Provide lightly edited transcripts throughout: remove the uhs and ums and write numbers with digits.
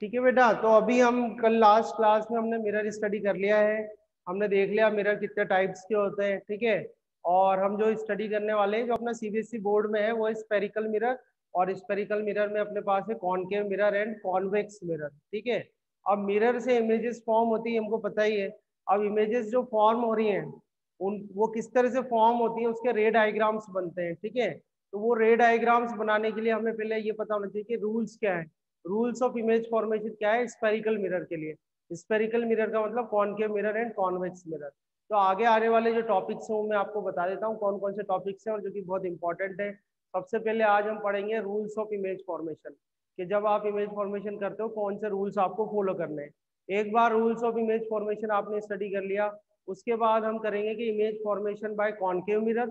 ठीक है बेटा, तो अभी हम कल लास्ट क्लास में हमने मिरर स्टडी कर लिया है। हमने देख लिया मिरर कितने टाइप्स के होते हैं, ठीक है। और हम जो स्टडी करने वाले हैं, जो अपना सीबीएसई बोर्ड में है, वो है स्पेरिकल मिरर। और स्पेरिकल मिरर में अपने पास है concave mirror and convex mirror, ठीक है। अब मिरर से इमेजेस फॉर्म होती है, हमको पता ही है। अब इमेजेस जो फॉर्म हो रही हैं, उन वो किस तरह से फॉर्म होती है, उसके रे डायग्राम्स बनते हैं, ठीक है। तो वो रे डायग्राम्स बनाने के लिए हमें पहले ये पता होना चाहिए कि रूल्स क्या है। रूल्स ऑफ इमेज फॉर्मेशन क्या है स्पेरिकल मिरर के लिए। स्पेरिकल मिरर का मतलब concave mirror and convex mirror. तो आगे आने वाले जो टॉपिक्स हैं वो मैं आपको बता देता हूँ कौन कौन से टॉपिक्स हैं और जो कि बहुत इंपॉर्टेंट है। सबसे पहले आज हम पढ़ेंगे रूल्स ऑफ इमेज फॉर्मेशन, कि जब आप इमेज फॉर्मेशन करते हो कौन से रूल्स आपको फॉलो करने हैं। एक बार रूल्स ऑफ इमेज फॉर्मेशन आपने स्टडी कर लिया, उसके बाद हम करेंगे कि image formation bye concave mirror,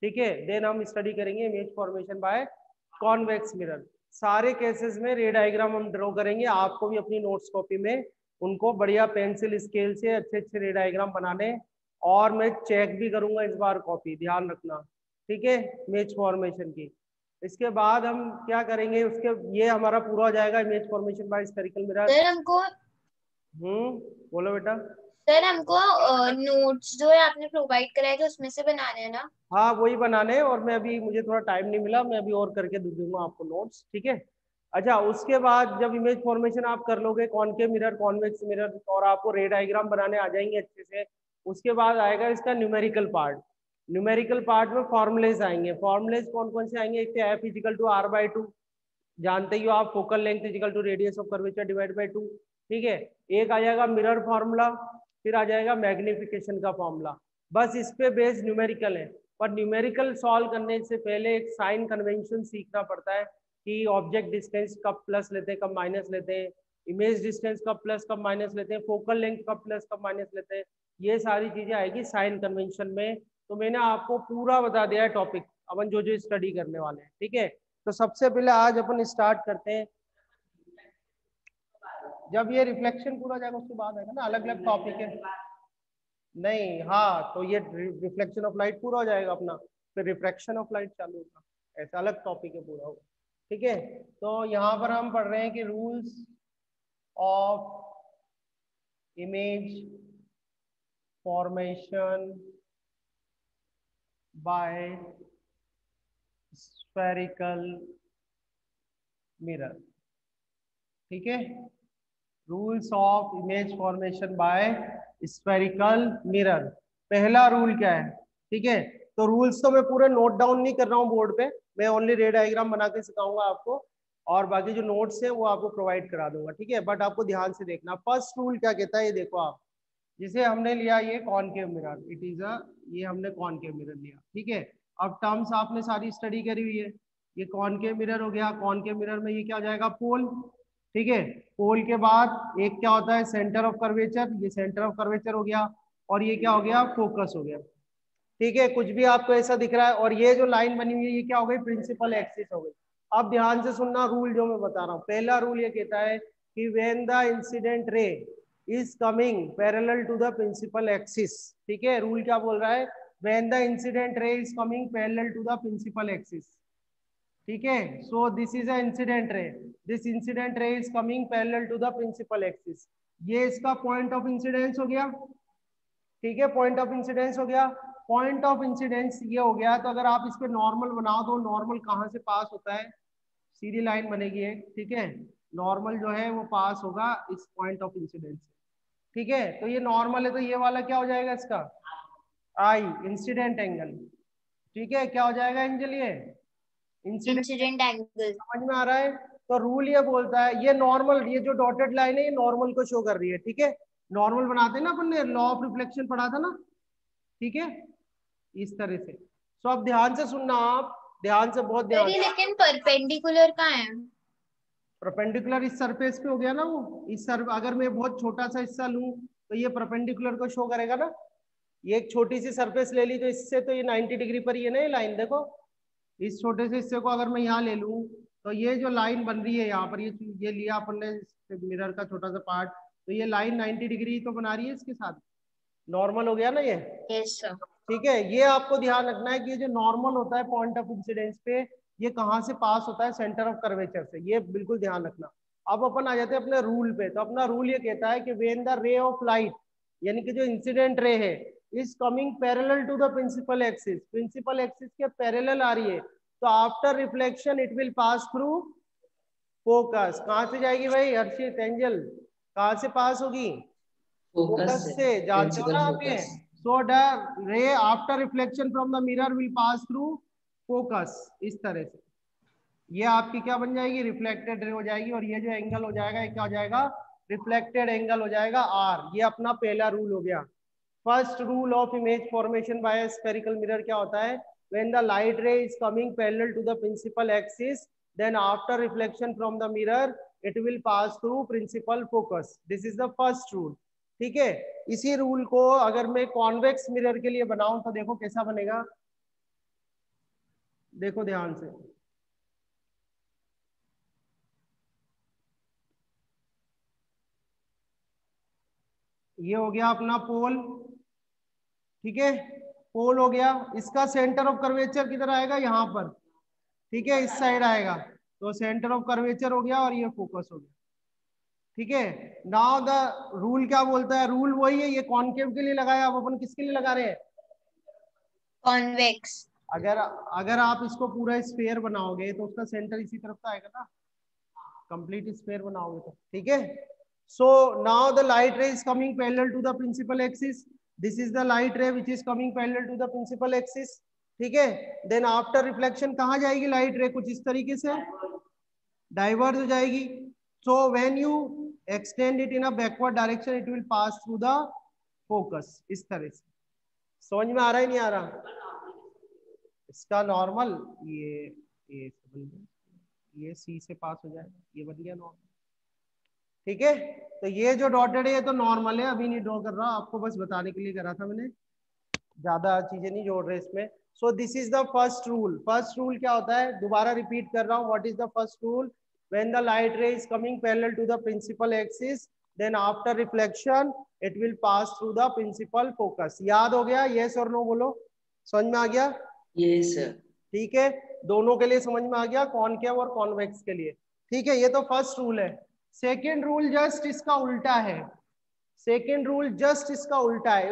ठीक है। देन हम स्टडी करेंगे image formation by convex mirror. सारे केसेस में रे डायग्राम हम ड्रॉ करेंगे, आपको भी अपनी नोट्स कॉपी में उनको बढ़िया पेंसिल स्केल से अच्छे अच्छे रे डायग्राम बनाने। और मैं चेक भी करूंगा इस बार कॉपी, ध्यान रखना, ठीक है, इमेज फॉर्मेशन की। इसके बाद हम क्या करेंगे, उसके ये हमारा पूरा हो जाएगा image formation by spherical mirror. Sir हमको बोलो बेटा। सर हमको नोट्स जो है आपने प्रोवाइड कराए थे उसमें से बनाने हैं ना। हाँ वही बनाने हैं, और मैं अभी मुझे थोड़ा टाइम नहीं मिला, मैं अभी और करके दे दूंगा आपको नोट्स, ठीक है। अच्छा, उसके बाद जब इमेज फॉर्मेशन आप कर लोगे कॉनकेव मिरर कॉन्वेक्स मिरर और आपको रे डायग्राम बनाने आ जाएंगे अच्छे से, उसके बाद आएगा इसका न्यूमेरिकल पार्ट। न्यूमेरिकल पार्ट में फॉर्मुलेज आएंगे। फॉर्मुलेज कौन कौन से आएंगे? एक तो F is equal to R by two, जानते ही हो आप, focal length is equal to radius of curvature divide by two, ठीक है। एक आ जाएगा मिरर फार्मूला, फिर आ जाएगा मैग्निफिकेशन का फॉर्मूला। बस इस पे बेस न्यूमेरिकल है। पर न्यूमेरिकल सॉल्व करने से पहले एक साइन कन्वेंशन सीखना पड़ता है कि ऑब्जेक्ट डिस्टेंस कब प्लस लेते हैं कब माइनस लेते हैं, इमेज डिस्टेंस कब प्लस कब माइनस लेते हैं, फोकल लेंथ कब प्लस कब माइनस लेते हैं। ये सारी चीजें आएगी साइन कन्वेंशन में। तो मैंने आपको पूरा बता दिया है टॉपिक, अपन जो जो स्टडी करने वाले हैं, ठीक है। तो सबसे पहले आज अपन स्टार्ट करते हैं। जब ये रिफ्लेक्शन पूरा जाएगा उसके बाद आएगा ना, अलग अलग टॉपिक है। नहीं, हाँ, तो ये रिफ्लेक्शन ऑफ लाइट पूरा हो जाएगा अपना, फिर रिफ्रैक्शन ऑफ लाइट चालू होगा, ऐसा अलग टॉपिक है पूरा होगा, ठीक है। तो यहाँ पर हम पढ़ रहे हैं कि rules of image formation by spherical mirror, ठीक है। Rules of image formation by spherical mirror. पहला रूल क्या है, ठीक है। तो रूल्स तो मैं पूरे नोट डाउन नहीं कर रहा हूँ बोर्ड पे, मैं ओनली रे डायग्राम बना के सिखाऊंगा आपको, और बाकी जो नोट्स है वो आपको प्रोवाइड करा दूंगा, ठीक है। बट आपको ध्यान से देखना, फर्स्ट रूल क्या कहता है ये देखो आप। जिसे हमने लिया ये concave mirror, it is a, ये हमने कॉनकेव मिरर लिया, ठीक है। अब टर्म्स आपने सारी स्टडी करी हुई है। ये कॉनकेव मिरर हो गया, कॉनकेव मिरर में ये क्या हो जाएगा, पोल, ठीक है। पोल के बाद एक क्या होता है, सेंटर ऑफ कर्वेचर, ये सेंटर ऑफ कर्वेचर हो गया। और ये क्या हो गया, फोकस हो गया, ठीक है। कुछ भी आपको ऐसा दिख रहा है, और ये जो लाइन बनी हुई है ये क्या हो गई, प्रिंसिपल एक्सिस हो गई। अब ध्यान से सुनना रूल जो मैं बता रहा हूँ। पहला रूल ये कहता है कि when the incident ray is coming parallel to the principal axis, ठीक है। रूल क्या बोल रहा है, when the incident ray is coming parallel to the principal axis, ठीक है। So this is a incident ray, this incident ray is coming parallel to the principal axis. ये इसका पॉइंट ऑफ इंसिडेंस हो गया, ठीक है। पॉइंट ऑफ इंसिडेंस हो गया। पॉइंट ऑफ इंसिडेंस ये हो गया, तो अगर आप इस पे नॉर्मल बनाओ तो नॉर्मल कहाँ से पास होता है, सीधी लाइन बनेगी एक, ठीक है। नॉर्मल जो है वो पास होगा इस पॉइंट ऑफ इंसिडेंस से, ठीक है। तो ये नॉर्मल है, तो ये वाला क्या हो जाएगा इसका, आई, इंसिडेंट एंगल, ठीक है। क्या हो जाएगा एंगल, ये इंसिडेंट। Incident angle. समझ में आ रहा है? तो रूल ये बोलता है, ये नॉर्मल, ये जो डॉटेड लाइन है ये नॉर्मल को शो कर रही है, ठीक है। नॉर्मल बनाते हैं ना अपन ने, लॉ ऑफ रिफ्लेक्शन पढ़ा था ना, ठीक है, इस तरह से। सो अब ध्यान से सुनना आप, ध्यान से, बहुत सर ध्यान ये से। लेकिन परपेंडिकुलर कहाँ है। परपेंडिकुलर इस सरफेस पे हो गया ना वो, इस सर अगर मैं बहुत छोटा सा हिस्सा लूं तो ये परपेंडिकुलर को शो करेगा ना। ये एक छोटी सी सरफेस ले ली तो इससे तो ये 90 डिग्री पर ही है ना ये लाइन, देखो। इस छोटे से हिस्से को अगर मैं यहाँ ले लूं तो ये जो लाइन बन रही है यहाँ पर, ये लिया अपन ने मिरर का छोटा सा पार्ट, तो ये लाइन 90 डिग्री तो बना रही है इसके साथ, नॉर्मल हो गया ना ये, यस सर। ठीक है। ये आपको ध्यान रखना है कि ये जो नॉर्मल होता है पॉइंट ऑफ इंसिडेंस पे, ये कहाँ से पास होता है, सेंटर ऑफ कर्वेचर से, ये बिल्कुल ध्यान रखना। अब अपन आ जाते हैं अपने रूल पे। तो अपना रूल ये कहता है कि when the ray of light, यानी कि जो इंसिडेंट रे है, is coming parallel to the principal axis, principal axis के पैरेलल आ रही है, तो after reflection it will pass through focus. कहां से जाएगी भाई हर्षित एंजल, कहां से पास होगी? फोकस फोकस से, से। जानते हो प्रिंसिपल ना आप ये? फोकस। सो द रे after reflection from the mirror will pass through focus. इस तरह से ये आपकी क्या बन जाएगी? रिफ्लेक्टेड रे हो जाएगी। और ये जो एंगल हो जाएगा ये क्या हो जाएगा? रिफ्लेक्टेड एंगल हो जाएगा आर। ये अपना पहला रूल हो गया। First rule of image formation by spherical mirror क्या होता है? When the light ray is coming parallel to the principal axis, then after reflection from the mirror it will pass through principal focus. This is the first rule. ठीक है। इसी rule को अगर मैं convex mirror के लिए बनाऊं तो देखो कैसा बनेगा, देखो ध्यान से। ये हो गया अपना पोल, ठीक है, पोल हो गया। इसका सेंटर ऑफ कर्वेचर किधर आएगा? यहाँ पर, ठीक है, इस साइड आएगा। तो सेंटर ऑफ कर्वेचर हो गया और ये फोकस हो गया। ठीक है। नाउ द रूल क्या बोलता है? रूल वही है, ये कॉनकेव के लिए लगाया, अब अपन किसके लिए लगा रहे हैं? कॉन्वेक्स। अगर अगर आप इसको पूरा स्फेयर बनाओगे तो उसका सेंटर इसी तरफ तो आएगा ना, कंप्लीट स्फेयर बनाओगे तो। ठीक है। So now the light ray is coming parallel to the principal axis. This is the light ray which is coming parallel to the principal axis. ठीक है। देन आफ्टर रिफ्लेक्शन कहाँ जाएगी लाइट रे? कुछ इस तरीके से डाइवर्ज हो जाएगी। So when you extend it in a backward direction it will pass through the focus. इस तरह से समझ में आ रहा है नहीं आ रहा? इसका नॉर्मल ये सी से पास हो जाएगा, ये बन गया नॉर्मल। ठीक है। तो ये जो डॉटेड है ये तो नॉर्मल है, अभी नहीं ड्रॉ कर रहा, आपको बस बताने के लिए करा था मैंने, ज्यादा चीजें नहीं जोड़ रहे इसमें। So this is the first rule. First rule क्या होता है? दोबारा रिपीट कर रहा हूँ। What is the first rule? When the light ray is coming parallel to the principal axis, then after reflection it will pass through the principal focus. याद हो गया? यस और नो बोलो, समझ में आ गया? ये सर। ठीक है, दोनों के लिए समझ में आ गया, कॉनकेव और कॉन्वेक्स के लिए। ठीक है, ये तो फर्स्ट रूल है। सेकेंड रूल जस्ट इसका उल्टा है। सेकेंड रूल जस्ट इसका उल्टा है।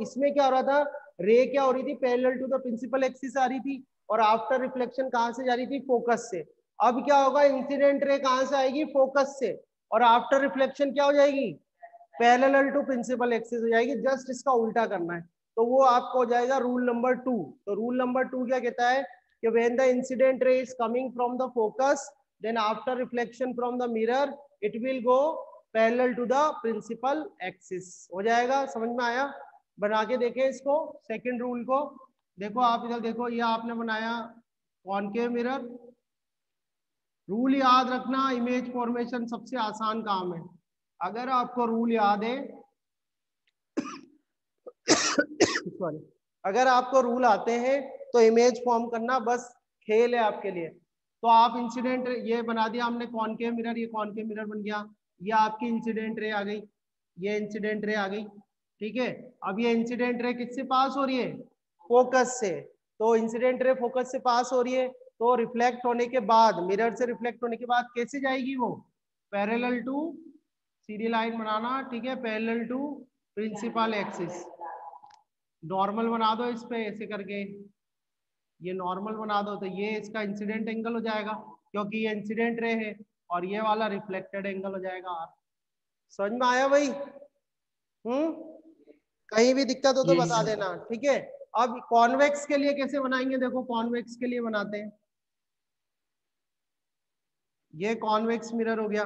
इसमें क्या हो रहा था? रे क्या हो रही थी? Parallel to the principal axis आ रही थी और आफ्टर रिफ्लेक्शन कहां से जा रही थी? फोकस से। अब क्या होगा? इंसिडेंट रे कहां से आएगी? फोकस से। और आफ्टर रिफ्लेक्शन क्या हो जाएगी? पैरेलल टू प्रिंसिपल एक्सिस हो जाएगी। जस्ट इसका उल्टा करना है, तो वो आपको हो जाएगा रूल नंबर 2। तो रूल नंबर 2 क्या कहता है? कि when the incident ray is coming from the focus, then after reflection from the mirror it will go parallel to the principal axis. हो जाएगा? समझ में आया? बना के देखें इसको, सेकंड रूल को। देखो आप इधर देखो, ये आपने बनाया कॉनकेव मिरर। रूल याद रखना, इमेज फॉर्मेशन सबसे आसान काम है। अगर आपको रूल याद है सॉरी, अगर आपको रूल आते हैं तो इमेज फॉर्म करना बस खेल है आपके लिए। तो आप इंसिडेंट ये बना दिया हमने कॉनकेव मिरर, ये कॉनकेव मिरर बन गया। ये आपकी इंसिडेंट रे आ गई, ये इंसिडेंट रे आ गई। ठीक है। अब ये इंसिडेंट रे किससे पास हो रही है? फोकस से। तो इंसिडेंट रे फोकस से पास हो रही है, तो रिफ्लेक्ट होने के बाद, मिरर से रिफ्लेक्ट होने के बाद कैसे जाएगी वो? पैरेलल टू, सीधी लाइन बनाना, ठीक है, parallel to principal axis. Normal बना दो इस पे ऐसे करके, ये नॉर्मल बना दो, तो ये इसका इंसिडेंट एंगल हो जाएगा क्योंकि ये इंसिडेंट रे है, और ये वाला रिफ्लेक्टेड एंगल हो जाएगा आर। समझ में आया भाई? कहीं भी दिक्कत हो तो ये बता सर। देना। ठीक है। अब कॉन्वेक्स के लिए कैसे बनाएंगे? देखो कॉन्वेक्स के लिए बनाते हैं, ये कॉन्वेक्स मिरर हो गया,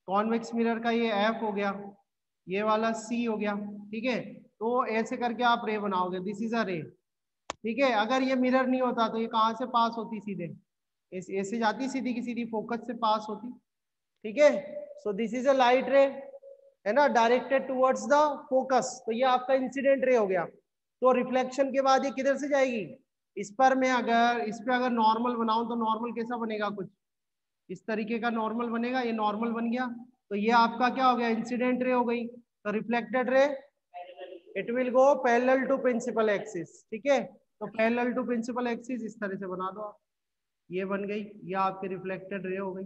कॉन्वेक्स मिरर का ये एफ हो गया, ये वाला सी हो गया। ठीक है। तो ऐसे करके आप रे बनाओगे, दिस इज अ रे। ठीक है। अगर ये मिरर नहीं होता तो ये कहां से पास होती? सीधे ऐसे जाती, सीधी की सीधी फोकस से पास होती। ठीक है। So this is a light रे, है ना, डायरेक्टेड टुवर्ड्स द फोकस। तो ये आपका इंसिडेंट रे हो गया। तो रिफ्लेक्शन के बाद ये किधर से जाएगी? इस पर मैं अगर इस पे अगर नॉर्मल बनाऊं तो नॉर्मल कैसा बनेगा? कुछ इस तरीके का नॉर्मल बनेगा। ये नॉर्मल बन गया, तो ये आपका क्या हो गया? इंसिडेंट रे हो गई। तो reflected ray it will go parallel to principal axis. ठीक है। तो पैरेलल टू प्रिंसिपल एक्सिस इस तरह से बना दो आप, ये बन गई, ये आपकी रिफ्लेक्टेड रे हो गई।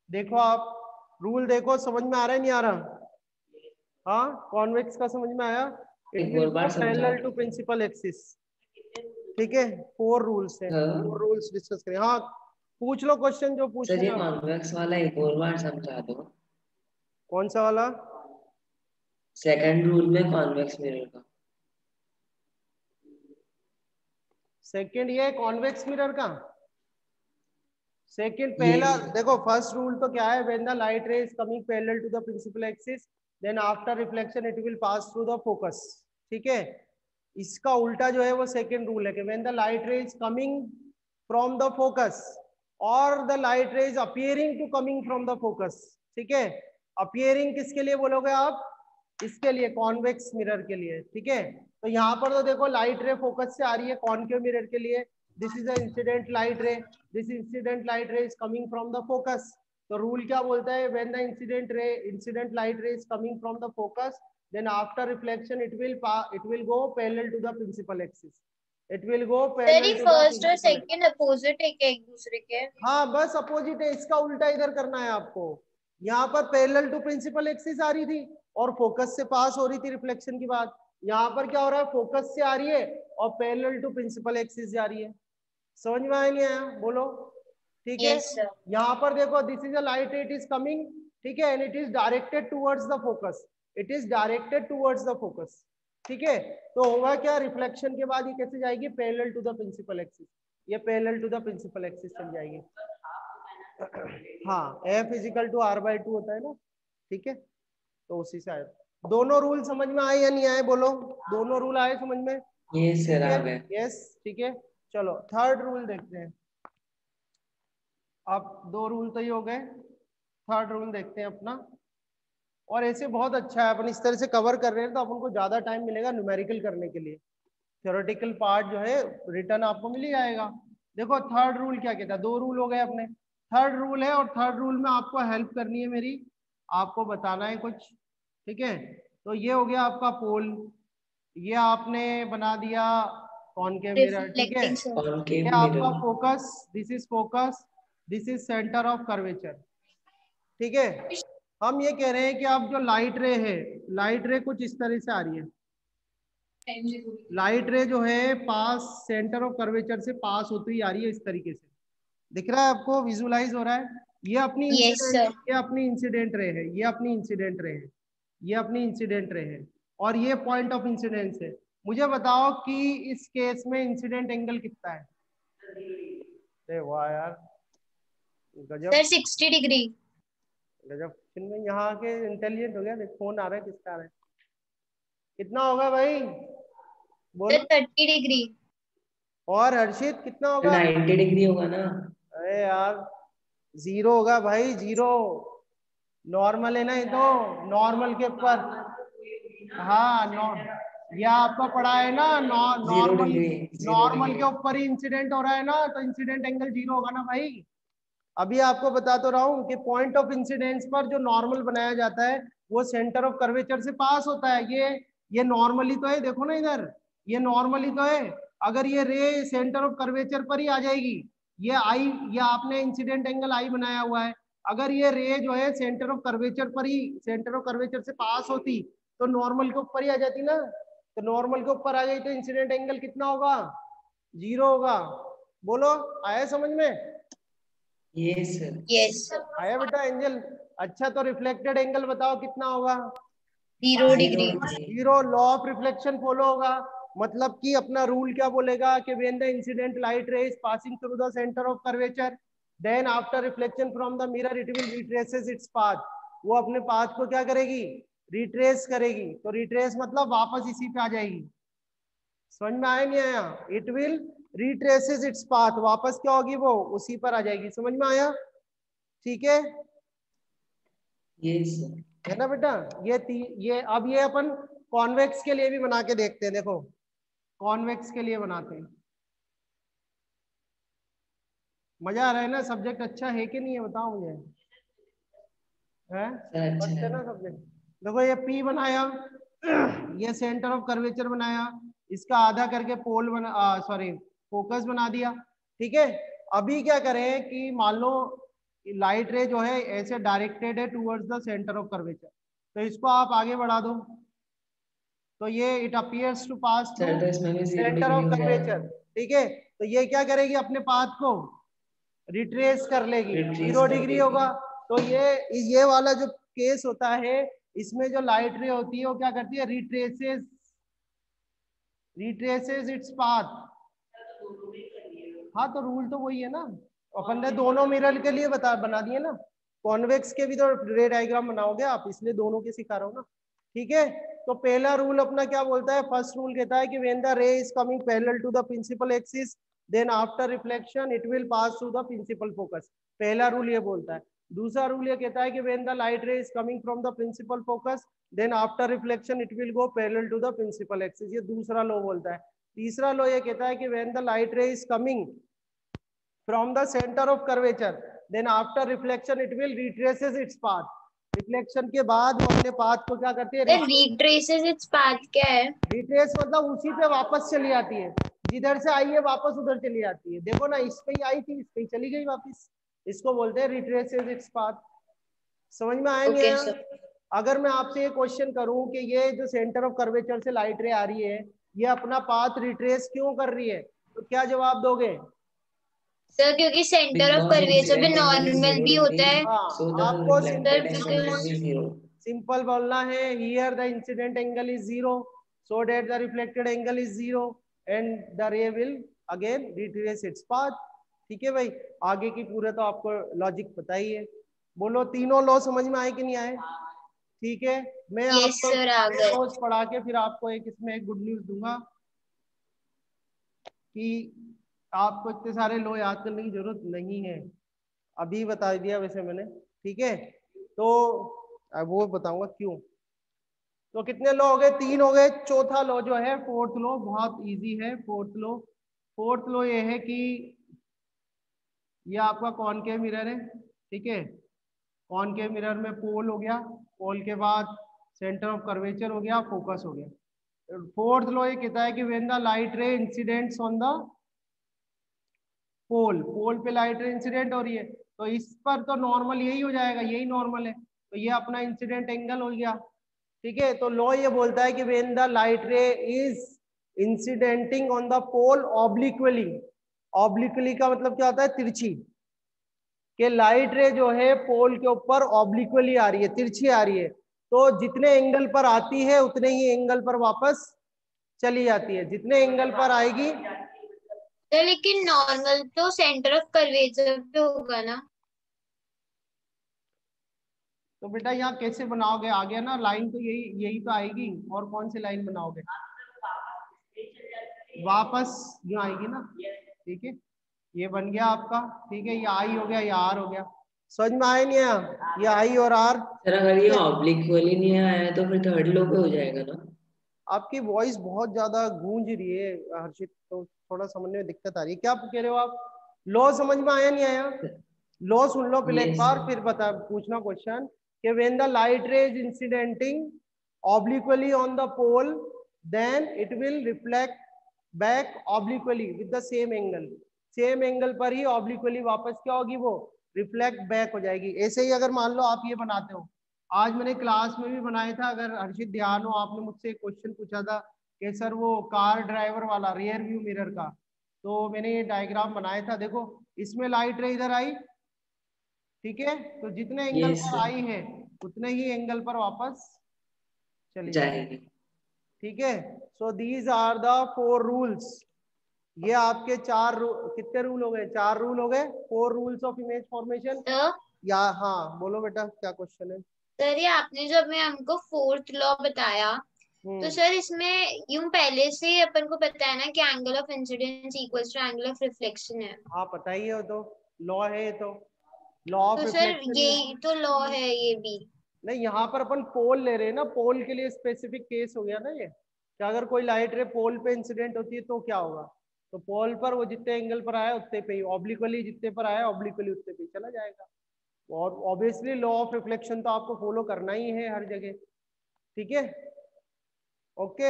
देखो आप रूल देखो, समझ में आ रहा है नहीं आ रहा? हाँ, कॉन्वेक्स का समझ में आया? इट एक विल और बार गो समझा पैरेलल दो। To principal axis. ठीक है, 4 रूल्स हैं, 4 हाँ रूल्स डिस्कस करें। हाँ, पूछ लो क्वेश्चन जो सर, पूछना ये है आपको। कॉन्वेक्स वाला एक और बार समझा दो। कौन सा वाला? सेकंड रूल में कॉन्वेक्स मिरर का। सेकंड ये कॉन्वेक्स मिरर का। सेकंड ये पहला देखो, फर्स्ट रूल तो क्या है? When the light ray is coming parallel to the principal axis then after reflection it will pass through the focus. ठीक है, इसका उल्टा जो है वो सेकंड रूल है कि when the light ray is coming from the focus और the light ray is appearing to coming from the focus. ठीक है, अपीयरिंग किसके लिए बोलोगे आप? इसके लिए, कॉन्वेक्स मिरर के लिए। ठीक है, तो यहाँ पर तो देखो लाइट रे फोकस से आ रही है कॉनकेव मिरर के लिए। This is the incident light रे, this incident light ray is coming from the focus. तो रूल क्या बोलता है? When the incident light ray is coming from the focus then after reflection it will go parallel to the principal axis. It will go sir ये parallel to the first और principal axis. Second opposite है क्या एक दूसरे के? हाँ, बस opposite है, इसका उल्टा इधर करना है आपको। यहाँ पर पैरेलल टू प्रिंसिपल एक्सिस आ रही थी और फोकस से पास हो रही थी रिफ्लेक्शन की बात। यहाँ पर क्या हो रहा है? फोकस से आ रही है और पैरेलल टू प्रिंसिपल एक्सिस जा रही है। समझ में आया नहीं आया? बोलो। ठीक है, यस सर। यहाँ पर देखो, दिस इज अ लाइट रे, इट इज कमिंग। ठीक है, and it is directed towards the focus, it is directed towards the focus. ठीक है, तो होगा क्या? रिफ्लेक्शन के बाद ये कैसे जाएगी? Parallel to the principal axis, ये parallel to the principal axis चल जाएगी। हाँ, F इजिकल टू R/2 होता है ना। ठीक है, तो उसी से आए। दोनों रूल समझ में आए या नहीं आए? बोलो, दोनों रूल आए समझ में? ये सर आ ठीक गए। है, यस, ठीक है। चलो थर्ड रूल देखते हैं। अब 2 रूल तो ये हो गए, थर्ड रूल देखते हैं अपना। और ऐसे बहुत अच्छा है, अपन इस तरह से कवर कर रहे हैं तो अपन को ज्यादा टाइम मिलेगा न्यूमेरिकल करने के लिए। थ्योरेटिकल पार्ट जो है रिटर्न आपको मिल ही जाएगा। देखो थर्ड रूल क्या कहता है? 2 रूल हो गए अपने, थर्ड रूल है, और थर्ड रूल में आपको हेल्प करनी है मेरी, आपको बताना है कुछ। ठीक है, तो ये हो गया आपका पोल, ये आपने बना दिया कॉनकेव मिरर। ठीक है, रिफ्लेक्टिंग सर। ये कॉनकेव आपका mirror. Focus, this is focus, this is centre of curvature. ठीक है, हम ये कह रहे हैं कि अब जो लाइट रे है, लाइट रे कुछ इस तरह से आ रही है। लाइट रे जो है पास सेंटर ऑफ कर्वेचर से पास होती हुई आ रही है इस तरीके से। दिख रहा है आपको? विजुलाइज हो रहा है? ये अपनी यस इंसिडेंट, सर। ये अपनी इंसिडेंट रे है, ये अपनी इंसिडेंट रे है, ये अपनी इंसिडेंट रे है, और ये पॉइंट ऑफ इंसिडेंस है। मुझे बताओ कि इस केस में इंसिडेंट एंगल कितना है? अरे वाह यार, गजब सर 60 डिग्री। गजब, इनमें यहाँ के इंटेलिजेंट हो गया। देख फोन आ रहा है, किसका आ रहा है? कितना होगा भाई? सर बोलो। 30 डिग्री। और हर्षित कितना होगा? 90 डिग्री होगा ना। अरे यार, 0 होगा भाई, 0। नॉर्मल है ना ये तो, नॉर्मल के ऊपर। हाँ, ये आपका पड़ा है ना, 0 नॉर्मल, डिग्री। 0 normal degree. के ऊपर ही इंसिडेंट हो रहा है ना, तो इंसिडेंट एंगल 0 होगा ना भाई। अभी आपको बता तो रहा हूँ कि पॉइंट ऑफ इंसिडेंस पर जो नॉर्मल बनाया जाता है वो सेंटर ऑफ कर्वेचर से पास होता है। ये नॉर्मली तो है, देखो ना इधर, ये नॉर्मली तो है। अगर ये रे सेंटर ऑफ कर्वेचर पर ही आ जाएगी, ये आई, ये आपने इंसिडेंट एंगल आई बनाया हुआ है, अगर ये रे जो है सेंटर ऑफ कर्वेचर पर ही, सेंटर ऑफ कर्वेचर से पास होती तो नॉर्मल के ऊपर ही आ जाती ना। तो नॉर्मल के ऊपर आ गई तो इंसिडेंट एंगल कितना होगा? 0 होगा। बोलो, आया समझ में? ये सर। Yes sir. आया बेटा एंजल? अच्छा, तो रिफ्लेक्टेड एंगल बताओ कितना होगा? 0 0 degree. Degree. 0। Law of reflection follow होगा, मतलब कि अपना रूल क्या बोलेगा कि when the incident light ray is passing through the centre of curvature then after reflection from the mirror it will retraces its path. वो अपने पाथ को क्या करेगी? रिट्रेस करेगी। तो रिट्रेस मतलब वापस इसी पे आ जाएगी। समझ में आया नहीं आया? It will retraces its path, वापस क्या होगी? वो उसी पर आ जाएगी। समझ में आया? ठीक है, ये सर। है ना बेटा? ये अब ये अपन कॉन्वेक्स के लिए भी बना के देखते हैं। देखो कॉन्वेक्स के लिए बनाते हैं। मजा आ रहा है ना? सब्जेक्ट अच्छा है कि नहीं है? बताओ मुझे। है सर अच्छा मस्त है है। ना सब्जेक्ट? देखो ये P बनाया, ये सेंटर ऑफ कर्वेचर बनाया, इसका आधा करके पोल बना, सॉरी फोकस बना दिया। ठीक है, अभी क्या करें कि मान लो लाइट रे जो है ऐसे डायरेक्टेड है towards the centre of curvature, तो इसको आप आगे बढ़ा दो, तो ये it appears to pass through sir तो इसमें भी 0 सेंटर डिग्री ऑफ हो जाएगा। कर्वेचर। ठीक है, तो ये क्या करेगी, अपने पाथ को रिट्रेस कर लेगी, रिट्रेस 0 कर डिग्री लेगी। होगा। तो ये वाला जो केस होता है, इसमें जो लाइट रे होती है वो क्या करती है, रिट्रेसेस इट्स पाथ। हाँ, तो रूल तो वही है ना, अपन ने दोनों मिरर के लिए बना दिए ना, कॉन्वेक्स के भी तो रे डायग्राम बनाओगे आप, इसलिए दोनों के सिखा रहा हूँ ना। ठीक है, तो पहला रूल अपना क्या बोलता है, फर्स्ट रूल कहता है कि when the ray is coming parallel to the principal axis then after reflection it will pass through the principal focus. पहला रूल ये बोलता है। दूसरा रूल ये कहता है कि when the light ray is coming from the principal focus then after reflection it will go parallel to the principal axis, ये दूसरा लॉ बोलता है। तीसरा लॉ ये कहता है कि when the light ray is coming from the center of curvature then after reflection it will retraces its path। Reflection के बाद वो अपने पाथ को क्या करती है, रिट्रेसेस इट्स पाथ क्या है? रिट्रेस मतलब उसी पे वापस चली आती है, जिधर से आई है वापस उधर चली जाती है। देखो ना, इस पे ही आई थी, इस पे ही चली गई वापस, इसको बोलते हैं रिट्रेसेस इट्स पाथ। समझ में आया नहीं ओके आया? सर। अगर मैं आपसे ये क्वेश्चन करूं कि ये जो सेंटर ऑफ कर्वेचर से लाइट रे आ रही है, ये अपना पाथ रिट्रेस क्यों कर रही है, तो क्या जवाब दोगे? सर क्योंकि सेंटर ऑफ Because कर्वेचर भी incident angle is नॉर्मल 0 भी होता degree, है। हाँ, so the आपको sir reflected simple angle will because be 0. Simple बोलना है, here the incident angle is 0 so that the reflected angle is 0 and the रे will again retrace its path. ठीक है भाई, आगे की पूरे तो आपको लॉजिक पता ही है। बोलो, तीनों लॉ समझ में आए कि नहीं आए? ठीक है, मैं यस आपको सर आ गए। लॉज पढ़ा के फिर आपको इसमें एक गुड न्यूज दूंगा कि आपको इतने सारे लॉ याद करने की जरूरत नहीं है, अभी बता दिया वैसे मैंने। ठीक है, तो अब वो बताऊंगा क्यों। तो कितने लॉ हो गए, 3 हो गए। चौथा लॉ जो है, फोर्थ लॉ, बहुत इजी है फोर्थ लॉ ये है कि ये आपका कॉनकेव मिरर है। ठीक है, कॉनकेव मिरर में पोल हो गया, पोल के बाद सेंटर ऑफ कर्वेचर हो गया, फोकस हो गया। फोर्थ लॉ ये कहता है कि when the light ray incidents on the pole पे लाइट रे इंसिडेंट हो रही है, तो इस पर तो नॉर्मल यही हो जाएगा, यही नॉर्मल है, तो ये अपना इंसिडेंट एंगल हो गया। ठीक है, तो लॉ ये बोलता है कि when the light ray is incidenting on the pole obliquely, obliquely का मतलब क्या होता है, तिरछी, कि लाइट रे जो है पोल के ऊपर ऑब्लिक्वली आ रही है, तिरछी आ रही है, तो जितने एंगल पर आती है उतने ही एंगल पर वापस चली जाती है, जितने एंगल पर आएगी। तो लेकिन नॉर्मल तो सेंटर ऑफ कर्वेचर पे होगा ना? तो बेटा यहाँ कैसे बनाओगे, आ गया ना, लाइन तो यही यही तो आएगी, और कौन सी लाइन बनाओगे, वापस जो आएगी ना। ठीक है, ये बन गया आपका। ठीक है, ये आई हो गया, ये आर हो गया। समझ में आया नहीं आया, ये आई और आर। सर अगर ये ऑब्लिक्वली नहीं आया तो फिर थर्ड लो पे हो जाएगा ना? आपकी वॉइस बहुत ज्यादा गूंज रही है हर्षित, तो थोड़ा समझने में दिक्कत आ रही है। क्या कह रहे हो आप, लॉ समझ में आया नहीं आया? लॉ सुन लो पहले एक यस। बार, फिर बता पूछना क्वेश्चन कि when the light ray is incidenting obliquely on the pole then it will reflect back obliquely with the same angle, same angle पर ही ऑब्लिक्वली वापस क्या होगी, वो रिफ्लेक्ट बैक हो जाएगी। ऐसे ही अगर मान लो आप ये बनाते हो, आज मैंने क्लास में भी बनाया था, अगर हर्षित ध्यान हो, आपने मुझसे क्वेश्चन पूछा था कि सर वो कार ड्राइवर वाला रियर व्यू मिरर का, तो मैंने ये डायग्राम बनाया था। देखो, इसमें लाइट रे इधर आई, ठीक है, तो जितने एंगल यस पर आई है उतने ही एंगल पर वापस चली जाए। जाएगी। ठीक है, so these are the 4 rules. ये आपके कितने रूल हो गए, 4 रूल हो गए, 4 rules of image formation. Sir या हाँ, बोलो बेटा क्या क्वेश्चन है। सर ये आपने जो अभी हमको फोर्थ लॉ बताया, तो सर इसमें यूं पहले से ही अपन को पता है ना कि angle of incidence equals to angle of reflection है। हाँ पता ही है, तो लॉ है ये तो, लॉ ऑफ तो सर रिफ्लेक्शन ही। यही तो लॉ है ये भी। नहीं, यहाँ पर अपन पोल ले रहे हैं ना, पोल के लिए स्पेसिफिक केस हो गया ना ये, कि अगर कोई लाइट रे पोल पे इंसिडेंट होती है तो क्या होगा, तो पोल पर वो जितने एंगल पर आया उतने पे ही, ऑब्लिक्वली जितने पर आया ऑब्लिक्वली उतने पे ही चला जाएगा। और ऑब्वियसली लॉ ऑफ रिफ्लेक्शन तो आपको फॉलो करना ही है हर जगह। ठीक है, ओके,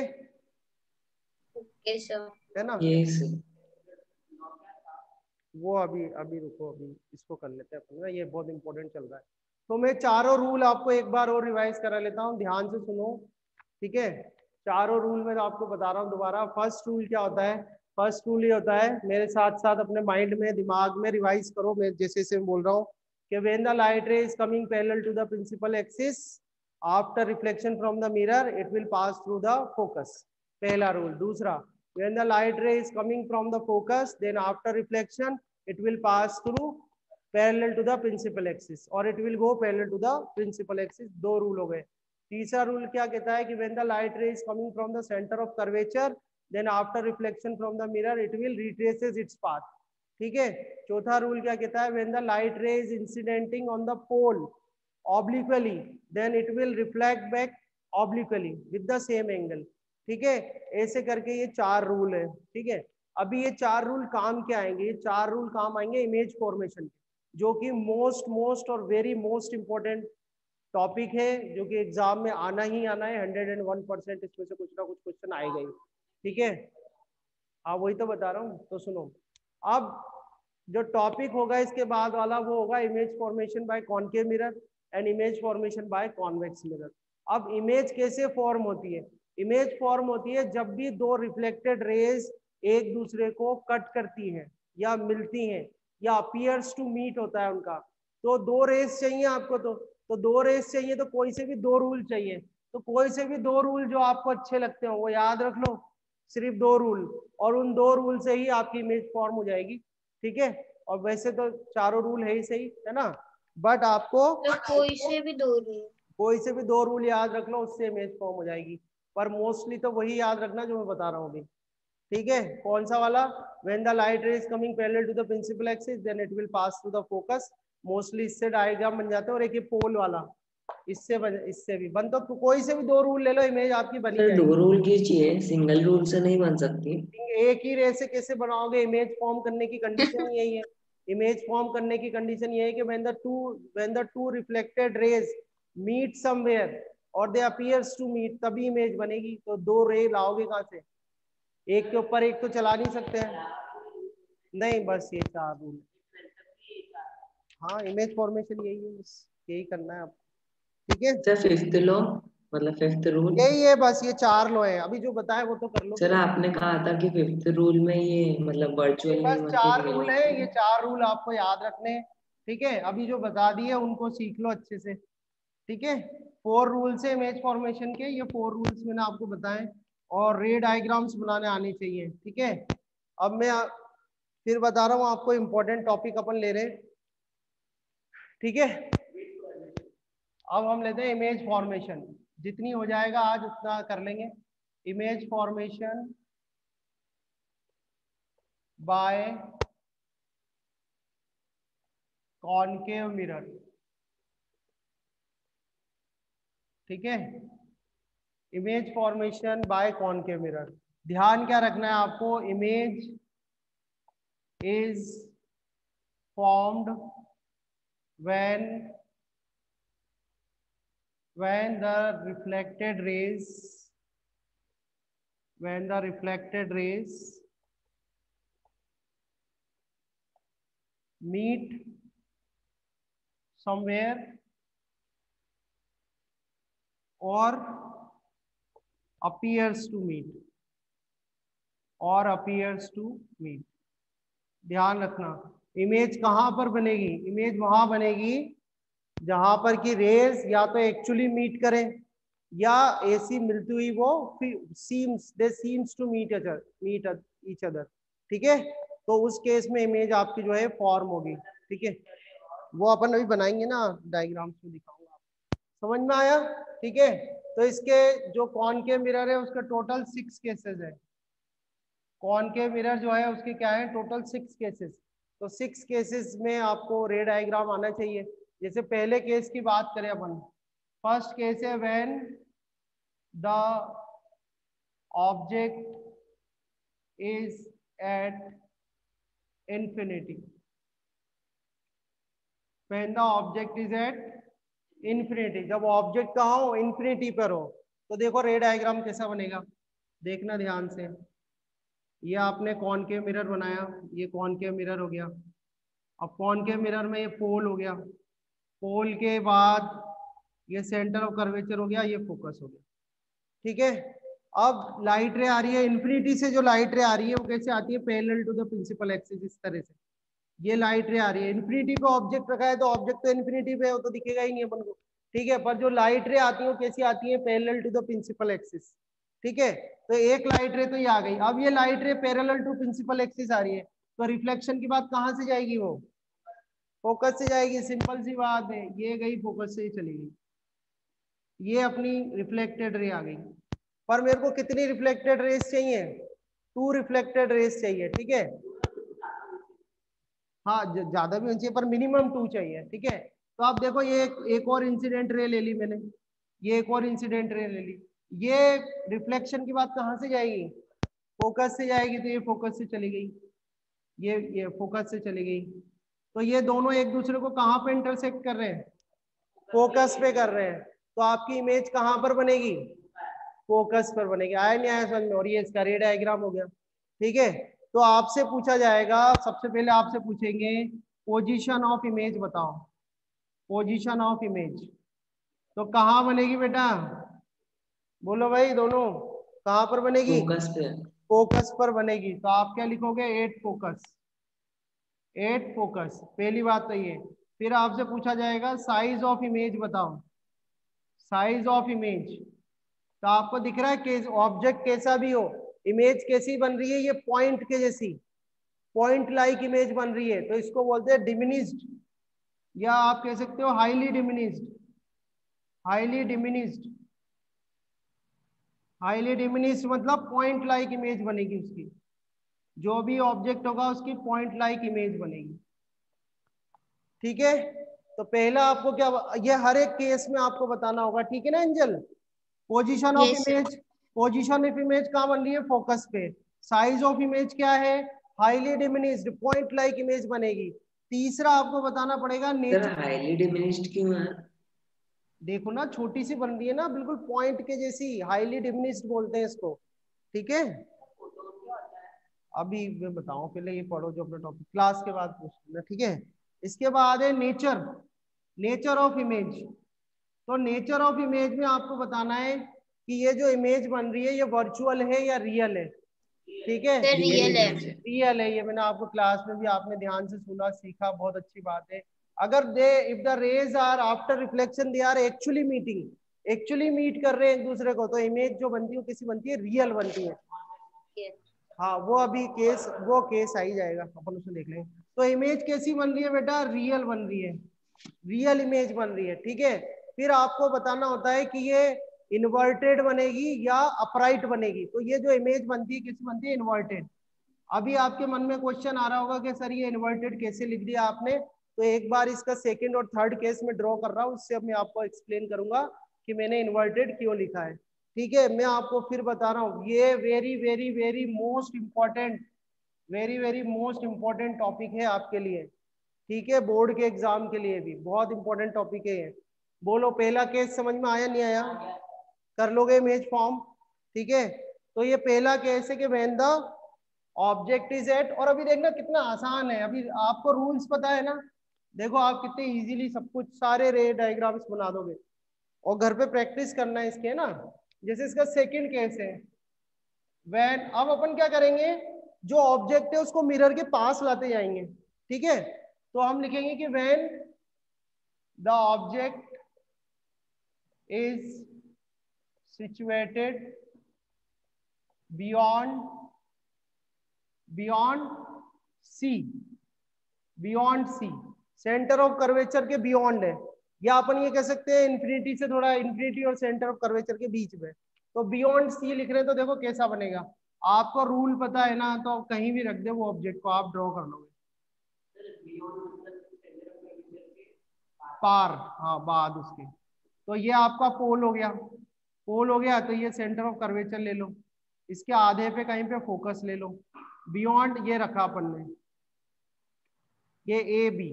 ओके सर। है ना। यस। वो अभी अभी रुको, अभी इसको कर लेते हैं अपन ना, ये बहुत इंपॉर्टेंट चल रहा है। तो मैं चारों रूल आपको एक बार और रिवाइज करा लेता हूँ, ध्यान से सुनो, ठीक है। चारों रूल में आपको बता रहा हूँ दोबारा। फर्स्ट रूल क्या होता है? फर्स्ट रूल ये होता है, मेरे साथ साथ अपने माइंड में, दिमाग में रिवाइज करो, मैं जैसे जैसे बोल रहा हूँ, कि when the light ray is coming parallel to the principal axis after reflection from the mirror it will pass through the focus, पहला रूल। दूसरा, when the light ray is coming from the focus, then after reflection it will pass through parallel to the principal axis, or it will go parallel to the principal axis। दो rule हो गए। तीसरा rule क्या कहता है कि when the light ray is coming from the center of curvature, then after reflection from the mirror it will retraces its path, ठीक है। चौथा रूल क्या कहता है? when the light ray is incidenting on the pole obliquely, then it will reflect back obliquely with the same angle, ठीक है। ऐसे करके ये चार रूल है, ठीक है। अभी ये चार रूल काम क्या आएंगे? ये चार रूल काम आएंगे इमेज फॉर्मेशन के, जो कि मोस्ट और वेरी मोस्ट इंपॉर्टेंट टॉपिक है, जो कि एग्जाम में आना ही आना है 101%, इसमें से कुछ ना कुछ क्वेश्चन आएगा ही, ठीक है। हाँ वही तो बता रहा हूँ, तो सुनो। अब जो टॉपिक होगा इसके बाद वाला, वो होगा image formation bye concave mirror and image formation by convex mirror. अब इमेज कैसे फॉर्म होती है? इमेज फॉर्म होती है जब भी दो रिफ्लेक्टेड रेज एक दूसरे को कट करती हैं या मिलती हैं या अपीयर्स टू मीट होता है उनका। तो दो रेस चाहिए आपको, तो दो रेस चाहिए, तो कोई से भी दो रूल चाहिए। तो कोई से भी दो रूल जो आपको अच्छे लगते हो वो याद रख लो, सिर्फ दो रूल, और उन दो रूल से ही आपकी इमेज फॉर्म हो जाएगी, ठीक है। और वैसे तो चारों रूल है ही सही, है ना, बट आपको तो कोई से भी दो रूल, कोई से भी दो रूल याद रख लो, उससे इमेज फॉर्म हो जाएगी। पर मोस्टली तो वही याद रखना जो मैं बता रहा हूँ अभी, ठीक है। कौन सा वाला? When the light ray is coming parallel to the principal axis then it will pass through the focus. Mostly इससे डायग्राम बन जाते हैं। और एक ये पोल वाला, इससे भी बन, तो कोई से भी दो रूल ले लो, इमेज आपकी बनी सर दो जाएगी। रूल की चाहिए, सिंगल रूल से नहीं बन सकती। एक ही रे से कैसे बनाओगे? इमेज फॉर्म करने की कंडीशन ही यही है। इमेज फॉर्म करने की कंडीशन ये है कि when the two reflected rays meet somewhere or they appears to meet, तभी इमेज बनेगी। तो दो रे लाओगे कहाँ से? एक के ऊपर एक तो चला नहीं सकते हैं, नहीं, बस ये चार रूल। हाँ, इमेज फॉर्मेशन यही है, बस यही करना है आपको, ठीक है। सर फिफ्थ लॉ, मतलब फिफ्थ रूल। यही है, बस ये चार लो है, अभी जो बताया वो तो कर लो सर फिर। आपने कहा था कि फिफ्थ रूल में ये मतलब वर्चुअल बस मिनिमम चार मिल रूल है, ये चार रूल आपको याद रखने हैं, ठीक है। अभी जो बता दिए उनको सीख लो अच्छे से, ठीक है। फोर रूल्स है इमेज फॉर्मेशन के, ये फोर रूल्स मैंने आपको बताए, और रे डायग्राम्स बनाने आने चाहिए, ठीक है। अब मैं फिर बता रहा हूँ आपको, इंपॉर्टेंट टॉपिक अपन ले रहे हैं, ठीक है। अब हम लेते हैं इमेज फॉर्मेशन, जितनी हो जाएगा आज उतना कर लेंगे। Image formation bye concave mirror, ठीक है। Image formation bye concave mirror, ध्यान क्या रखना है आपको? Image is formed when the reflected rays meet somewhere or appears to meet, ध्यान रखना। इमेज कहां पर बनेगी? इमेज वहां बनेगी जहां पर कि रेज या तो एक्चुअली मीट करें या ऐसी मिलती हुई वो seems to meet each other, ठीक है। तो उस केस में इमेज आपकी जो है फॉर्म होगी, ठीक है। वो अपन अभी बनाएंगे ना, डायग्राम्स में दिखाऊंगा आपको, समझ में आया? ठीक है। तो इसके जो कॉनकेव मिरर है उसके टोटल 6 केसेस है। कॉनकेव मिरर जो है उसके क्या है? Total 6 cases. तो 6 केसेस में आपको रे डायग्राम आना चाहिए। जैसे पहले केस की बात करें अपन, फर्स्ट केस है when the object is at infinity, when the object is at infinity, जब ऑब्जेक्ट कहाँ हो? इंफिनिटी पर हो। तो देखो रे डायग्राम कैसा बनेगा, देखना ध्यान से। ये आपने कॉनकेव मिरर बनाया, ये कॉनकेव मिरर हो गया। अब कॉनकेव मिरर में ये पोल हो गया, पोल के बाद ये सेंटर ऑफ कर्वेचर हो गया, ये फोकस हो गया। ठीक है, अब लाइट रे आ रही है इन्फिनिटी से, जो लाइट रे आ रही है वो कैसे आती है, parallel to the principal axis, इस तरह से ये लाइट रे आ रही है। इन्फिनिटी पे ऑब्जेक्ट रखा है तो ऑब्जेक्ट तो इन्फिनिटी पे है, वो तो दिखेगा ही नहीं अपन को। ठीक है, पर जो लाइट रे आती है वो कैसी आती है, parallel to the principal axis. ठीक है, तो एक लाइट रे तो ये आ गई। अब ये light ray parallel to principal axis आ रही है, तो रिफ्लेक्शन की बात कहाँ से जाएगी, वो फोकस से जाएगी। सिंपल सी बात है, ये गई फोकस से ही चली गई, ये अपनी रिफ्लेक्टेड रे आ गई। पर मेरे को कितनी रिफ्लेक्टेड रेस चाहिए, 2 रिफ्लेक्टेड रेस चाहिए। ठीक है, हाँ ज्यादा भी होनी चाहिए पर मिनिमम 2 चाहिए। ठीक है, तो आप देखो ये एक और इंसिडेंट रे ले ली मैंने, ये एक और इंसिडेंट रे ले ली। ये रिफ्लेक्शन की बात कहाँ से जाएगी, फोकस से जाएगी, तो ये फोकस से चली गई, ये फोकस से चली गई। तो ये दोनों एक दूसरे को कहाँ पे इंटरसेक्ट कर रहे हैं, फोकस पे कर रहे हैं। तो आपकी इमेज कहाँ पर बनेगी, फोकस पर बनेगी। आया नहीं आया समझ में, और ये इसका रे डायग्राम हो गया। ठीक है, तो आपसे पूछा जाएगा, सबसे पहले आपसे पूछेंगे पोजीशन ऑफ इमेज बताओ, पोजीशन ऑफ इमेज। तो कहाँ बनेगी बेटा, बोलो भाई दोनों, कहाँ पर बनेगी, फोकस पे। फोकस पर बनेगी। तो आप क्या लिखोगे, 8 फोकस, 8 फोकस, पहली बात तो ये। फिर आपसे पूछा जाएगा साइज ऑफ इमेज बताओ, साइज ऑफ इमेज। तो आपको दिख रहा है कि ऑब्जेक्ट कैसा भी हो, इमेज कैसी बन रही है, ये पॉइंट के जैसी, पॉइंट लाइक इमेज बन रही है, तो इसको बोलते हैं डिमिनिश्ड, या आप कह सकते हो highly diminished, highly diminished. Highly diminished मतलब पॉइंट लाइक इमेज बनेगी उसकी, जो भी ऑब्जेक्ट होगा उसकी पॉइंट लाइक इमेज बनेगी। ठीक है, तो पहला आपको क्या, ये हर एक केस में आपको बताना होगा। ठीक है ना angel, position of yes sir. Image, position of image कहाँ बन रही है, फोकस पे। साइज ऑफ इमेज क्या है, highly diminished, point like image बनेगी। तीसरा आपको बताना पड़ेगा सर नेचर। हाईली डिमिनिश्ड क्यों है? देखो ना छोटी सी बन रही है ना, बिल्कुल पॉइंट के जैसी, हाईली डिमिनिश्ड बोलते हैं इसको। ठीक है, अभी मैं बताऊं, पहले ये पढ़ो जो अपना टॉपिक, क्लास के बाद पूछ लेना। ठीक है, इसके बाद है नेचर, नेचर ऑफ इमेज। तो नेचर ऑफ इमेज में आपको बताना है कि ये जो इमेज बन रही है ये वर्चुअल है या रियल है। ठीक है, सर रियल रियल है। इमेज है। रियल है, ये मैंने आपको क्लास में भी आपने ध्यान से सुना सीखा, बहुत अच्छी बात है। अगर they if the rays are after reflection they are actually meeting, actually meet कर रहे हैं एक दूसरे को, तो इमेज जो बनती है किसी बनती है, रियल बनती है। हाँ वो अभी केस, वो केस आ ही जाएगा, अपन उसमें देख लेंगे। तो इमेज कैसी बन रही है बेटा, रियल बन रही है, रियल इमेज बन रही है। ठीक है, फिर आपको बताना होता है कि ये इन्वर्टेड बनेगी या अपराइट बनेगी। तो ये जो इमेज बनती है किस बनती है, इन्वर्टेड। अभी आपके मन में क्वेश्चन आ रहा होगा कि सर ये इन्वर्टेड कैसे लिख दिया आपने, तो एक बार इसका सेकंड और थर्ड केस में ड्रॉ कर रहा हूँ, उससे अब मैं आपको एक्सप्लेन करूंगा कि मैंने इन्वर्टेड क्यों लिखा है। ठीक है, मैं आपको फिर बता रहा हूँ, ये very very very most important, very very most important topic है आपके लिए। ठीक है, बोर्ड के एग्जाम के लिए भी बहुत इंपॉर्टेंट टॉपिक है ये। बोलो पहला केस समझ में आया नहीं आया, कर लोगे इमेज फॉर्म। ठीक है, तो ये पहला केस है कि when the object is at, और अभी देखना कितना आसान है, अभी आपको रूल्स पता है ना। देखो आप कितने इजीली सब कुछ सारे रे डायग्राम्स बना दोगे, और घर पे प्रैक्टिस करना है इसके, है ना। जैसे इसका सेकंड केस है, व्हेन, अब अपन क्या करेंगे, जो ऑब्जेक्ट है उसको मिरर के पास लाते जाएंगे। ठीक है, तो हम लिखेंगे कि when the object is situated beyond, beyond C, beyond C, centre of curvature के बियॉन्ड है, या अपन ये कह सकते हैं इन्फिनिटी से थोड़ा, इन्फिनिटी और सेंटर ऑफ कर्वेचर के बीच में। तो बियॉन्ड सी लिख रहे हैं, तो देखो कैसा बनेगा। आपको रूल पता है ना, तो कहीं भी रख दे वो ऑब्जेक्ट को आप ड्रॉ कर लोगे। पार, हाँ बाद उसके। तो ये आपका पोल हो गया, पोल हो गया, तो ये सेंटर ऑफ कर्वेचर ले लो, इसके आधे पे कहीं पे फोकस ले लो। बियॉन्ड ये रखा अपन ने, ये ए बी।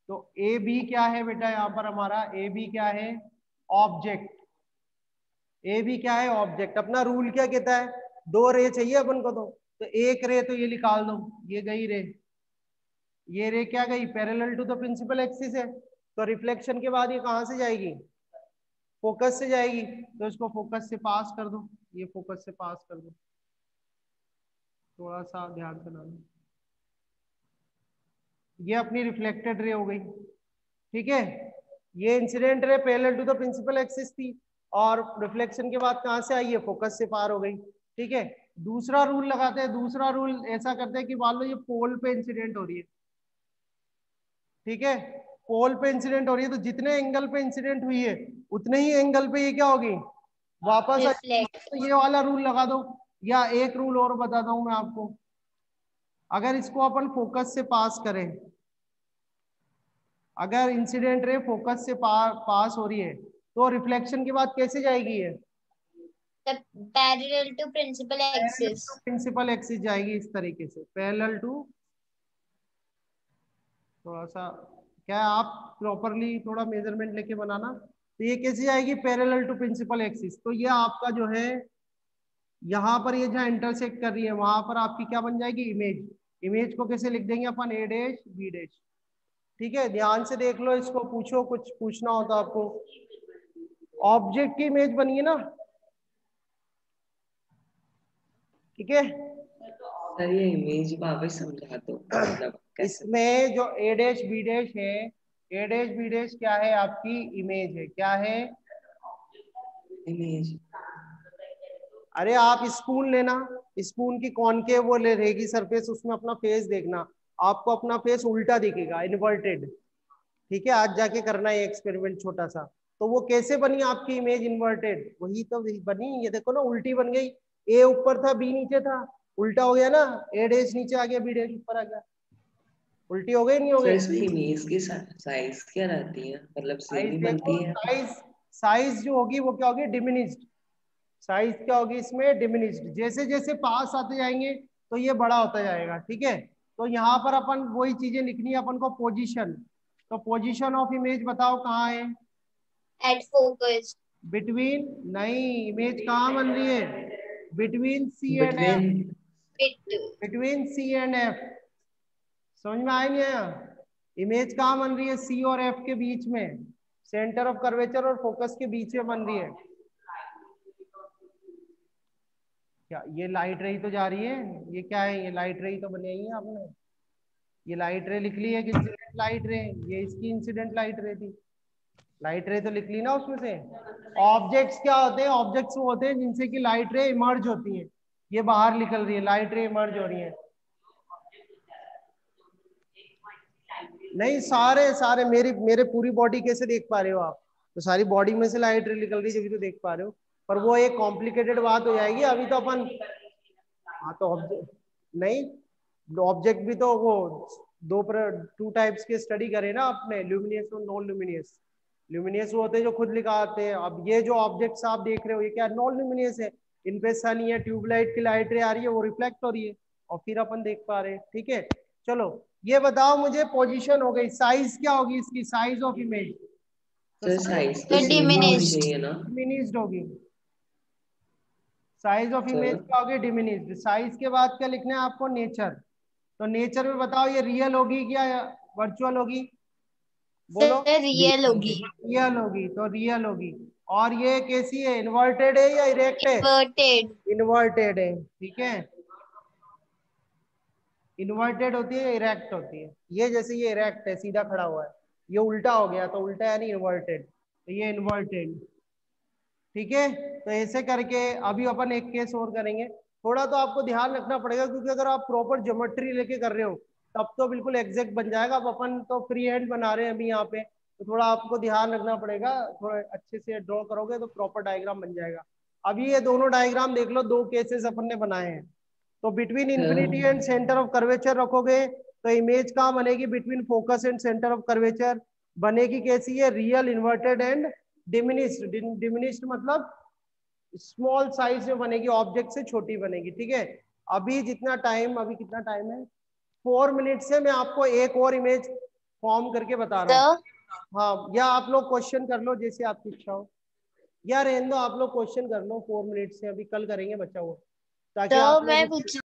तो ए बी क्या है बेटा, यहाँ पर हमारा ए बी क्या है, ऑब्जेक्ट। ए बी क्या है, ऑब्जेक्ट। अपना रूल क्या कहता है, 2 रे चाहिए अपन को, तो एक रे तो ये निकाल दो, ये गई रे, ये रे क्या गई, parallel to the principal axis है, तो रिफ्लेक्शन के बाद ये कहां से जाएगी, फोकस से जाएगी, तो इसको फोकस से पास कर दो, ये फोकस से पास कर दो, थोड़ा सा ध्यान से डालो, ये अपनी रिफ्लेक्टेड रे हो गई, ठीक है। ये incident ray parallel to the principal axis थी, और रिफ्लेक्शन के बाद कहां से आई है, फोकस से पार हो गई, ठीक है। दूसरा रूल लगाते हैं, दूसरा रूल ऐसा करते हैं कि मान लो ये पोल पे इंसिडेंट हो रही है, ठीक है, पोल पे इंसिडेंट हो रही है, तो जितने एंगल पे इंसिडेंट हुई है उतने ही एंगल पे ये क्या होगी, वापस आएगी। रिफ्लेक्ट। तो ये वाला रूल लगा दो, या एक रूल और बताता हूं मैं आपको, अगर इसको अपन फोकस से पास करें, अगर इंसिडेंट रे फोकस से पास हो रही है, तो रिफ्लेक्शन के बाद कैसे जाएगी ये, parallel to principal axis. Principal axis जाएगी, इस तरीके से पैरेलल टू, थोड़ा सा क्या है, आप प्रॉपरली थोड़ा मेजरमेंट लेके बनाना, तो ये कैसे जाएगी, पैरेलल टू प्रिंसिपल एक्सिस, तो ये आपका जो है यहाँ पर ये जहाँ इंटरसेक्ट कर रही है वहां पर आपकी क्या बन जाएगी, इमेज। इमेज को कैसे लिख देंगे अपन, ए डैश बी डैश, ठीक है। ध्यान से देख लो इसको, पूछो कुछ पूछना होता आपको। ऑब्जेक्ट की इमेज बनी है ना, ठीक है। सर ये इमेज वापस समझा दो, मतलब कैसे? इसमें जो ए डैश बी डैश है, ए डैश बी डैश क्या है, आपकी इमेज है, क्या है, इमेज। अरे आप स्पून लेना, स्पून की कॉनकेव वो ले रहेगी सरफेस, उसमें अपना फेस देखना, आपको अपना फेस उल्टा दिखेगा, इन्वर्टेड, ठीक है। आज जाके करना है एक्सपेरिमेंट छोटा सा, तो वो कैसे बनी आपकी इमेज इन्वर्टेड, वही तो बनी, ये देखो ना उल्टी बन गई, ए ऊपर था बी नीचे था, उल्टा हो गया ना, ए डैश नीचे आ गया बी डैश ऊपर आ गया, उल्टी हो गई नहीं हो सर गई। इसमें इमेज की साइज क्या रहती है, मतलब सेम साइज ही देखो, बनती है? साइज जो होगी वो क्या होगी, डिमिनिश्ड, साइज क्या होगी इसमें, डिमिनिश्ड, जैसे जैसे पास आते जाएंगे तो ये बड़ा होता जाएगा, ठीक है। तो यहाँ पर अपन वही चीजें लिखनी है अपन को, पोजीशन, तो पोजीशन ऑफ इमेज बताओ कहाँ है, एट फोकस। बिटवीन, नहीं, इमेज कहाँ बन रही है, between C and F, between. Bit. Between C and F, समझ में आया नहीं आया, इमेज कहाँ बन रही है, सी और एफ के बीच में, सेंटर ऑफ कर्वेचर और फोकस के बीच में बन रही है। क्या ये लाइट रे तो जा रही है, ये क्या है, ये लाइट रे तो बनाई है आपने, ये लाइट रे लिख ली है कि इंसिडेंट लाइट रे, ये इसकी इंसिडेंट लाइट रे थी, लाइट रे तो लिख ली ना उसमें से। ऑब्जेक्ट्स क्या होते हैं, ऑब्जेक्ट्स वो होते हैं जिनसे कि लाइट रे इमर्ज होती है, ये बाहर निकल रही है, लाइट रे इमर्ज हो रही है। नहीं, सारे सारे मेरी मेरे पूरी बॉडी कैसे देख पा रहे हो आप, तो सारी बॉडी में से लाइट रे निकल रही है जब तो देख पा रहे हो, पर वो एक कॉम्प्लिकेटेड बात हो जाएगी, अभी तो अपन, हाँ तो ऑब्जेक्ट नहीं, ऑब्जेक्ट भी तो वो टू टाइप्स के स्टडी करें ना आपने, ल्यूमिनियस और नॉन ल्यूमिनियस। ल्यूमिनियस वो होते हैं जो खुद लिखाते हैं, अब ये जो ऑब्जेक्ट्स आप देख रहे हो ये क्या नॉन ल्यूमिनियस है, इन पे सन या ट्यूबलाइट की लाइट रे आ रही है, वो रिफ्लेक्ट हो रही है और फिर अपन देख पा रहे हैं, ठीक है। चलो ये बताओ मुझे, पोजीशन हो गई, साइज क्या होगी इसकी, साइज ऑफ इमेज, तो सर साइज तो तो सेम ही होनी डिमिनिश्ड। चाहिए ना? डिमिनिश्ड होगी, साइज ऑफ इमेज सर क्या होगी, डिमिनिश्ड। साइज के बाद क्या लिखना है आपको, नेचर, तो नेचर में बताओ ये रियल होगी क्या वर्चुअल होगी, बोलो, सर रियल होगी। रियल होगी, तो रियल होगी। और ये कैसी है, इन्वर्टेड है या इरेक्ट है, इन्वर्टेड। इन्वर्टेड है, ठीक है। इन्वर्टेड होती है, इरेक्ट होती है, ये जैसे ये इरेक्ट है, सीधा खड़ा हुआ है, ये उल्टा हो गया तो उल्टा यानी इन्वर्टेड, तो ये इन्वर्टेड, ठीक है। तो ऐसे करके अभी अपन एक केस और करेंगे, थोड़ा तो आपको ध्यान रखना पड़ेगा, क्योंकि अगर आप प्रॉपर ज्योमेट्री लेके कर रहे हो तब तो बिल्कुल एग्जैक्ट बन जाएगा, अब अपन तो फ्री हैंड बना रहे हैं अभी यहाँ पे, तो थोड़ा आपको ध्यान रखना पड़ेगा, थोड़ा अच्छे से ड्रॉ करोगे तो प्रॉपर डायग्राम बन जाएगा। अभी ये दोनों डायग्राम देख लो, 2 केसेस अपन ने बनाए हैं, तो between infinity and centre of curvature रखोगे तो इमेज कहाँ बनेगी, between focus and centre of curvature, बनेगी कैसी है, real, inverted and diminished. Diminished मतलब स्मॉल साइज में बनेगी, ऑब्जेक्ट से छोटी बनेगी, ठीक है। अभी जितना टाइम, अभी कितना टाइम है, 4 मिनट से मैं आपको एक और इमेज फॉर्म करके बता रहा हूँ। सर हाँ, या आप लोग क्वेश्चन कर लो जैसे आपकी इच्छा हो, या रहने दो आप लोग क्वेश्चन कर लो, 4 मिनट से, अभी कल करेंगे बच्चा वो, ताकि तो आप मैं लोग पूछ